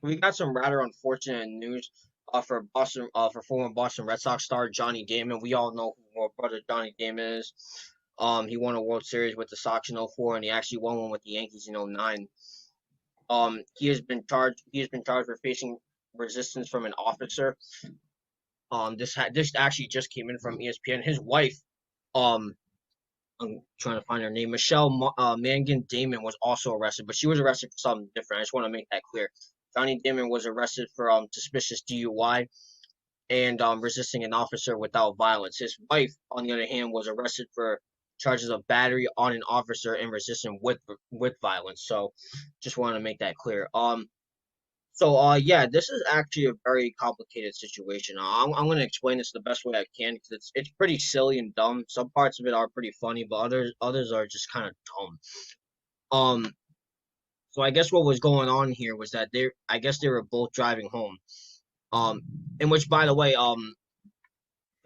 we got some rather unfortunate news for former Boston Red Sox star Johnny Damon. We all know who our brother Johnny Damon is. He won a World Series with the Sox in '04, and he actually won one with the Yankees in '09. He has been charged for facing resistance from an officer. This actually just came in from ESPN. His wife, um, I'm trying to find her name. Mangan-Damon was also arrested, but she was arrested for something different. I just want to make that clear. Johnny Damon was arrested for suspicious DUI and resisting an officer without violence. His wife, on the other hand, was arrested for charges of battery on an officer and resisting with violence. So, just want to make that clear. Yeah, this is actually a very complicated situation. I'm going to explain this the best way I can because it's pretty silly and dumb. Some parts of it are pretty funny, but others are just kind of dumb. Um, so I guess what was going on here was that I guess they were both driving home. Um, in which, by the way,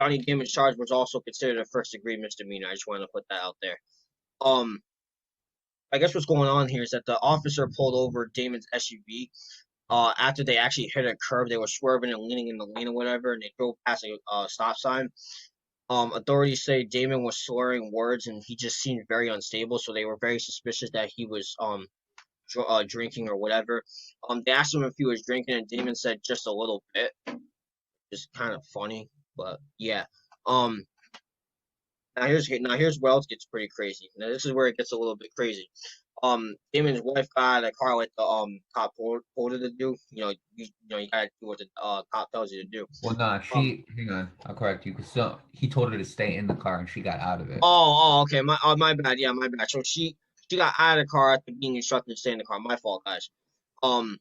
Johnny Damon's charge was also considered a first degree misdemeanor. I just wanted to put that out there. Um, I guess what's going on here is that the officer pulled over Damon's SUV after they actually hit a curb. They were swerving and leaning in the lane or whatever, and they drove past a stop sign. Authorities say Damon was slurring words and he just seemed very unstable, so they were very suspicious that he was drinking or whatever. They asked him if he was drinking, and Damon said just a little bit. Just kind of funny, but yeah. Um, now here's where else gets pretty crazy. Now this is where it gets a little bit crazy. Damon's wife got out of the car like the cop told her to do. You gotta do what the cop tells you to do. Well, nah, Um, hang on, I'll correct you. Because he told her to stay in the car and she got out of it. okay, my bad. Yeah, my bad. So she got out of the car after being instructed to stay in the car. My fault, guys. Um,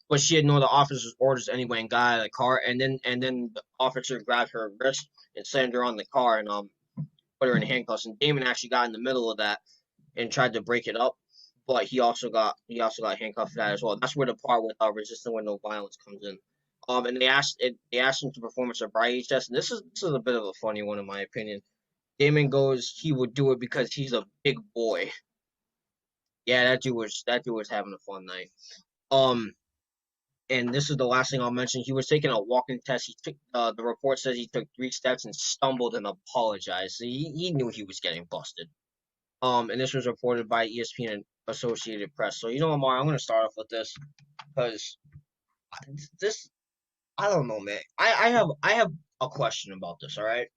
but she had known the officer's orders anyway and got out of the car. And then the officer grabbed her wrist and slammed her on the car and put her in handcuffs. And Damon actually got in the middle of that and tried to break it up, but he also got handcuffed for that as well. That's where the part with resisting with no violence comes in. And they asked him to perform a sobriety test, and this is a bit of a funny one in my opinion. Damon goes he would do it because he's a big boy. Yeah, that dude was having a fun night. Um, and this is the last thing I'll mention. He was taking a walking test. He took the report says he took 3 steps and stumbled and apologized. So he knew he was getting busted. And this was reported by ESPN and Associated Press. So you know, Amar, I'm gonna start off with this because this I don't know, man. I have a question about this. All right,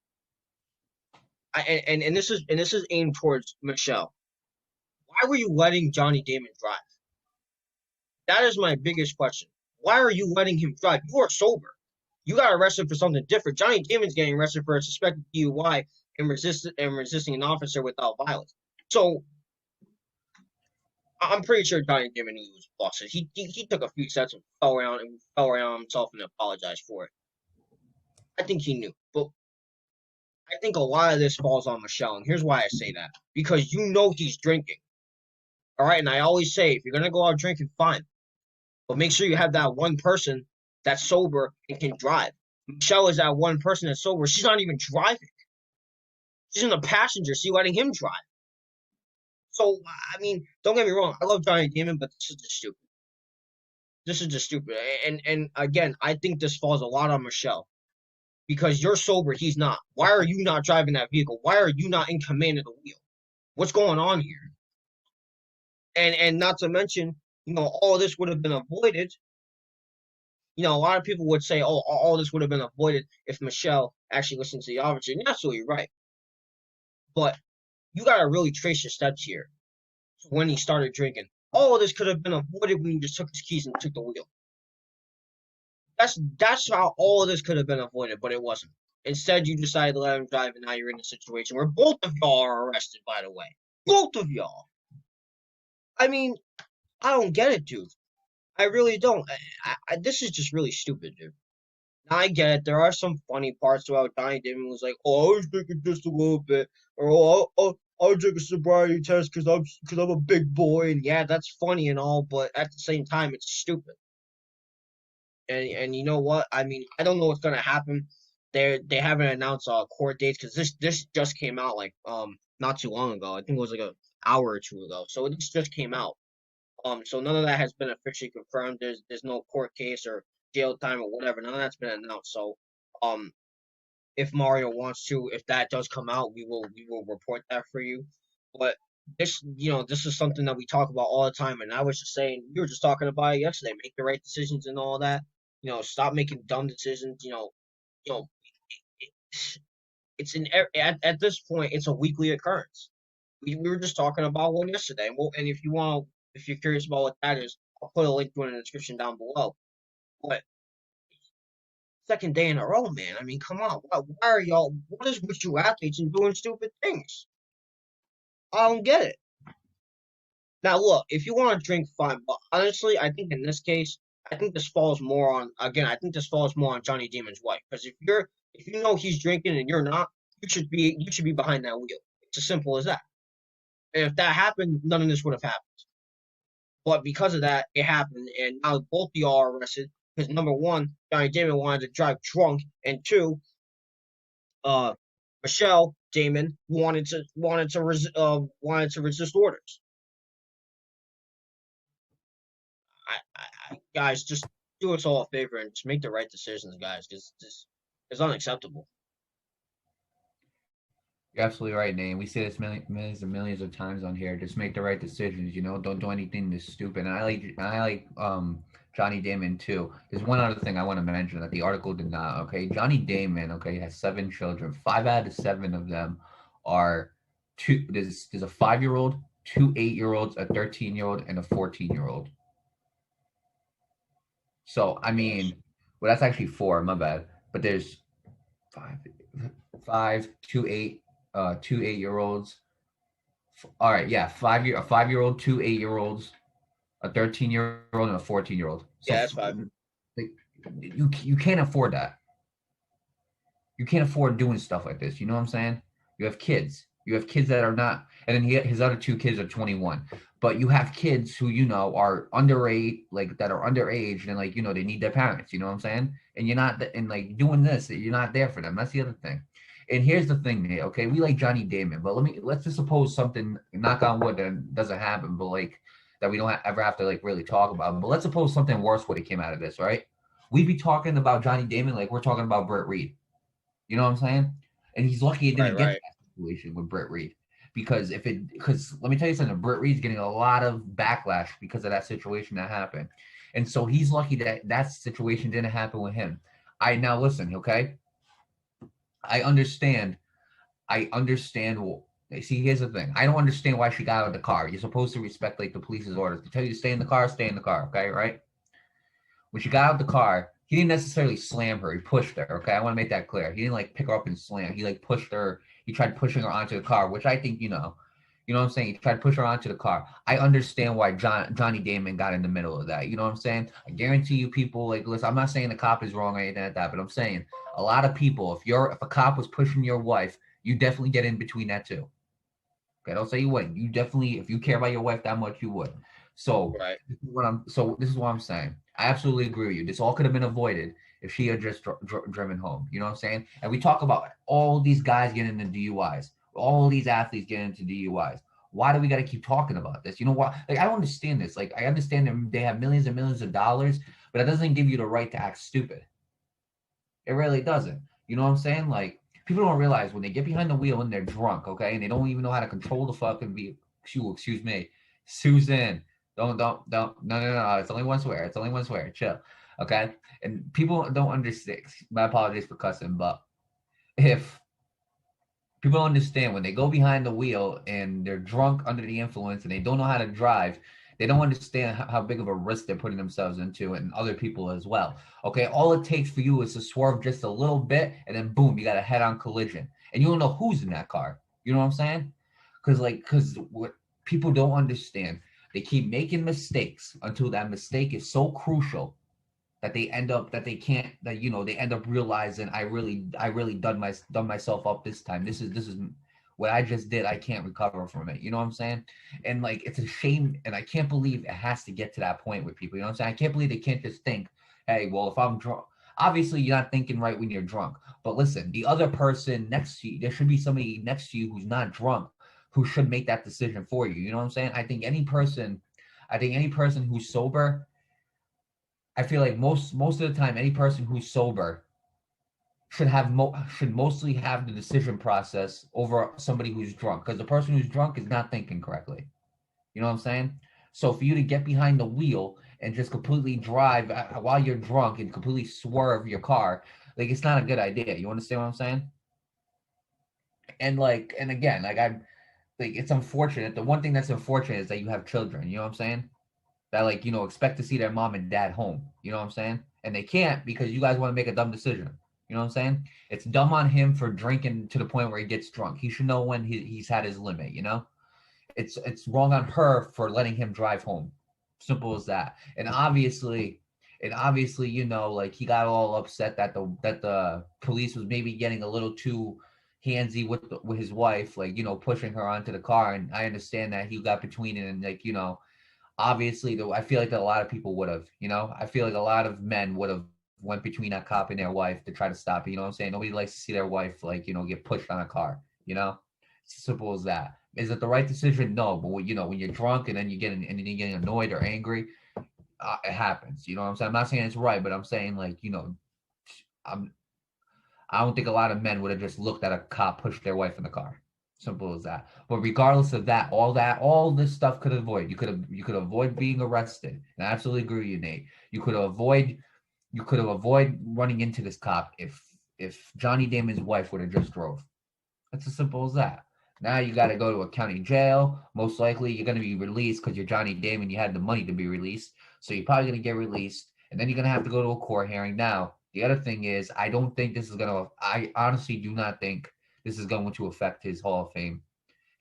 and this is aimed towards Michelle. Why were you letting Johnny Damon drive? That is my biggest question. Why are you letting him drive? You are sober. You got arrested for something different. Johnny Damon's getting arrested for a suspected DUI and resisting an officer without violence. So I'm pretty sure Johnny Damon knew he was busted. He took a few steps and fell around himself and apologized for it. I think he knew, but I think a lot of this falls on Michelle, and here's why I say that: because you know he's drinking. All right, and I always say if you're gonna go out drinking, fine, but make sure you have that one person that's sober and can drive. Michelle is that one person that's sober. She's not even driving. She's in the passenger seat letting him drive. So I mean, don't get me wrong. I love Johnny Damon, but this is just stupid. This is just stupid. And again, I think this falls a lot on Michelle because you're sober, he's not. Why are you not driving that vehicle? Why are you not in command of the wheel? What's going on here? And not to mention, all this would have been avoided. A lot of people would say, oh, all this would have been avoided if Michelle actually listened to the officer. And you're absolutely right. But you got to really trace your steps here when he started drinking. All of this could have been avoided when he just took his keys and took the wheel. That's how all of this could have been avoided, but it wasn't. Instead, you decided to let him drive, and now you're in a situation where both of y'all are arrested, by the way. Both of y'all. I mean, I don't get it, dude. I really don't. This is just really stupid, dude. Now, I get it. There are some funny parts about Johnny Damon was like, oh, I was drinking just a little bit. Or, oh, I'll drink a sobriety test because I'm a big boy. And yeah, that's funny and all, but at the same time, it's stupid. And you know what? I mean, I don't know what's gonna happen. They haven't announced court dates because this just came out like not too long ago. I think it was like an hour or two ago. So this just came out. So none of that has been officially confirmed. There's no court case or jail time or whatever. None of that's been announced. So um, if Mario wants to, if that does come out, we will report that for you. But this is something that we talk about all the time. And I was just saying, we were just talking about it yesterday. Make the right decisions and all that. Stop making dumb decisions. You know, it's at this point, it's a weekly occurrence. We were just talking about one yesterday, and if you're curious about what that is, I'll put a link to it in the description down below. But second day in a row, man. I mean, come on. Why are y'all? What is with you athletes and doing stupid things? I don't get it. Now, look, if you want to drink, fine. But honestly, I think in this case, I think this falls more on again. I think this falls more on Johnny Damon's wife because if you know he's drinking and you're not, you should be behind that wheel. It's as simple as that. And if that happened, none of this would have happened. But because of that, it happened, and now both of y'all are arrested because number one, Johnny Damon wanted to drive drunk, and two, uh, Michelle Damon wanted to resist orders. Guys, just do us all a favor and just make the right decisions, guys, because this is unacceptable. You're absolutely right, Nate. We say this millions and millions of times on here. Just make the right decisions. Don't do anything that's stupid. And I like Johnny Damon too. There's one other thing I want to mention that the article did not. Okay, Johnny Damon. Okay, has 7 children. 5 out of 7 of them are two. There's a 5-year-old, 2 8-year-olds, a 13-year-old, and a 14-year-old. So I mean, well, that's actually 4. My bad. But there's five, five, 2 8, 2 8-year-olds. All right, yeah, a 5-year-old, 2 8-year-olds, a 13-year-old, and a 14-year-old. So Yeah, that's fine. like, you can't afford that. You can't afford doing stuff like this. You know what I'm saying? You have kids. You have kids that are not, and then his other 2 kids are 21. But you have kids who are underage, like that are underage, and they need their parents. You know what I'm saying? And you're not, and like doing this, you're not there for them. That's the other thing. And here's the thing, Nate. Okay, we like Johnny Damon, but let's just suppose something, knock on wood, that doesn't happen, but like that we don't ever have to like really talk about. But let's suppose something worse would have came out of this, right? We'd be talking about Johnny Damon like we're talking about Britt Reed. You know what I'm saying? And he's lucky it Right, didn't get to right. that situation with Britt Reed. Because let me tell you something, Britt Reed's getting a lot of backlash because of that situation that happened. And so he's lucky that that situation didn't happen with him. I now listen, okay? I understand. I understand. See, here's the thing. I don't understand why she got out of the car. You're supposed to respect like the police's orders. They tell you to stay in the car, stay in the car, okay, right? When she got out of the car, he didn't necessarily slam her. He pushed her. Okay, I want to make that clear. He didn't like pick her up and slam. He like pushed her. He tried pushing her onto the car, which I think what I'm saying. He tried to push her onto the car. I understand why Johnny Damon got in the middle of that. You know what I'm saying? I guarantee you, people like listen. I'm not saying the cop is wrong or anything like that, but I'm saying a lot of people, if a cop was pushing your wife, you definitely get in between that too. Okay, don't say you wouldn't. You definitely, if you care about your wife that much, you would. So Right. this is what I'm saying. I absolutely agree with you. This all could have been avoided if she had just driven home. You know what I'm saying? And we talk about all these guys getting into DUIs, all these athletes getting into DUIs. Why do we got to keep talking about this? You know what? Like I don't understand this. Like I understand that they have millions and millions of dollars, but that doesn't give you the right to act stupid. It really doesn't. You know what I'm saying? Like people don't realize when they get behind the wheel and they're drunk, okay, and they don't even know how to control the fucking vehicle. Excuse me, Susan. Don't. No. It's only one swear. It's only one swear. Chill, okay. And people don't understand. My apologies for cussing, but if people don't understand when they go behind the wheel and they're drunk under the influence and they don't know how to drive, they don't understand how big of a risk they're putting themselves into and other people as well. Okay, all it takes for you is to swerve just a little bit and then boom, you got a head-on collision and you don't know who's in that car. You know what I'm saying? Because what people don't understand, they keep making mistakes until that mistake is so crucial that they end up that they can't that they end up realizing I really done myself up this time. This is what I just did. I can't recover from it. You know what I'm saying? And like it's a shame, and I can't believe it has to get to that point with people. You know what I'm saying? I can't believe they can't just think, hey, well, if I'm drunk. Obviously, you're not thinking right when you're drunk. But listen, the other person next to you, there should be somebody next to you who's not drunk who should make that decision for you. You know what I'm saying? I think any person I think any person who's sober, I feel like most of the time, any person who's sober should mostly have the decision process over somebody who's drunk, because the person who's drunk is not thinking correctly. You know what I'm saying? So for you to get behind the wheel and just completely drive while you're drunk and completely swerve your car, like it's not a good idea. You understand what I'm saying? And like, and again, like I'm like, it's unfortunate. The one thing that's unfortunate is that you have children. You know what I'm saying? That like, expect to see their mom and dad home. You know what I'm saying? And they can't because you guys want to make a dumb decision. You know what I'm saying? It's dumb on him for drinking to the point where he gets drunk. He should know when he's had his limit. It's wrong on her for letting him drive home. Simple as that. And obviously, like he got all upset that the police was maybe getting a little too handsy with his wife, like pushing her onto the car. And I understand that he got between it, and like obviously, though, I feel like that a lot of people would have. I feel like a lot of men would have went between that cop and their wife to try to stop it. You know what I'm saying? Nobody likes to see their wife like get pushed on a car. It's as simple as that. Is it the right decision? No, but when you're drunk and then you're getting annoyed or angry, it happens. You know what I'm saying? I'm not saying it's right, but I'm saying like I'm I don't think a lot of men would have just looked at a cop push their wife in the car. Simple as that. But regardless of that, all this stuff could avoid. You could avoid being arrested. And I absolutely agree with you, Nate. You could have avoid running into this cop if Johnny Damon's wife would have just drove. That's as simple as that. Now you got to go to a county jail. Most likely you're going to be released because you're Johnny Damon. You had the money to be released. So you're probably going to get released. And then you're going to have to go to a court hearing. Now, the other thing is, I honestly do not think this is going to affect his Hall of Fame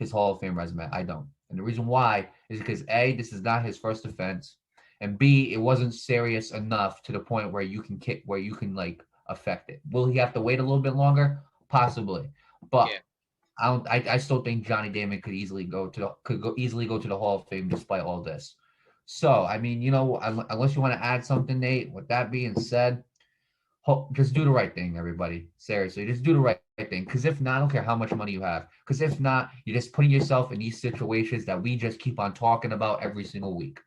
resume. I don't. And the reason why is because A, this is not his first offense. And B, it wasn't serious enough to the point where you can like affect it. Will he have to wait a little bit longer? Possibly. But Yeah. I still think Johnny Damon could easily go to the Hall of Fame despite all this. So I mean, unless you want to add something, Nate. With that being said, just do the right thing, everybody. Seriously, just do the right thing. Because if not, I don't care how much money you have. Because if not, you're just putting yourself in these situations that we just keep on talking about every single week.